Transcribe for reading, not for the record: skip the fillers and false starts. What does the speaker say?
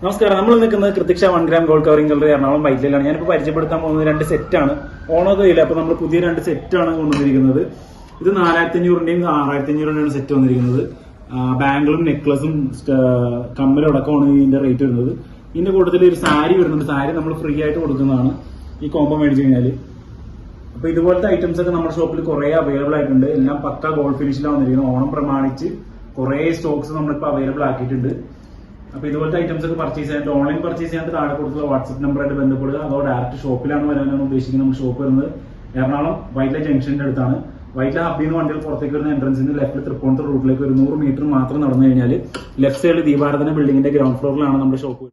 നമസ്കാരം. നമ്മൾ നിൽക്കുന്നത് കൃത്യക്ഷ 1 gram gold covering jewellery Ernakulam വൈറ്റിലാണ്. ഞാനിപ്പോൾ പരിചയപ്പെടുത്താൻ പോകുന്നത് 2 സെറ്റാണ്. ഓണോകയില്ല, അപ്പൊ നമ്മൾ പുതിയ 2 സെറ്റാണ് കൊണ്ടുവന്നിരിക്കുന്നത്. ഇത് 4500ന്റെയും 6500ന്റെയും സെറ്റ് വന്നിരിക്കുന്നത്. ബാംഗിളും നെക്ലസും കമ്മലും അടക്കമാണ് ഇതിന്റെ റേറ്റ് വരുന്നത്. ഇതിന്റെ കൂട്ടത്തിൽ ഒരു സാരി വരുന്നുണ്ട്. സാരി നമ്മൾ ഫ്രീ ആയിട്ട് കൊടുക്കുന്നതാണ് ഈ കോംബോ മേടിച്ചു കഴിഞ്ഞാല്. അപ്പൊ ഇതുപോലത്തെ ഐറ്റംസ് ഒക്കെ നമ്മുടെ ഷോപ്പിൽ കുറെ അവൈലബിൾ ആയിട്ടുണ്ട്. എല്ലാം പക്ക ഗോൾഡ് ഫിനിഷിലാണ് വന്നിരിക്കുന്നത്. ഓണം പ്രമാണിച്ച് കുറെ സ്റ്റോക്സ് നമ്മളിപ്പോൾ അവൈലബിൾ ആക്കിയിട്ടുണ്ട്. അപ്പൊ ഇതുപോലത്തെ ഐറ്റംസ് ഒക്കെ പർച്ചേസ് ചെയ്യാനായിട്ട് ഓൺലൈൻ പർച്ചേസ് ചെയ്യാനായിട്ട് താഴെ കൊടുത്തുള്ള വാട്സ്ആപ്പ് നമ്പറായിട്ട് ബന്ധപ്പെടുക. അതോ ഡയറക്റ്റ് ഷോപ്പിലാണ് വരാനാണ് ഉദ്ദേശിക്കുന്നത്. നമ്മുടെ ഷോപ്പ് വരുന്നത് എറണാകുളം വൈറ്റ്ല ജംഗ്ഷന്റെ അടുത്താണ്. വൈറ്റ്ല ഹബ്ബിൽ നിന്ന് വണ്ടികൾ പുറത്തേക്ക് വരുന്ന എൻട്രൻസിന് ലെഫ്റ്റിൽ തൃപ്പൂണിത്തുറ റൂട്ടിലേക്ക് ഒരു 100 മീറ്റർ മാത്രം നടന്നു കഴിഞ്ഞാൽ ലെഫ്റ്റ് സൈഡിൽ ദീപാരാധന ബിൽഡിംഗിന്റെ ഗ്രൗണ്ട് ഫ്ലോറിലാണ് നമ്മുടെ ഷോപ്പ്.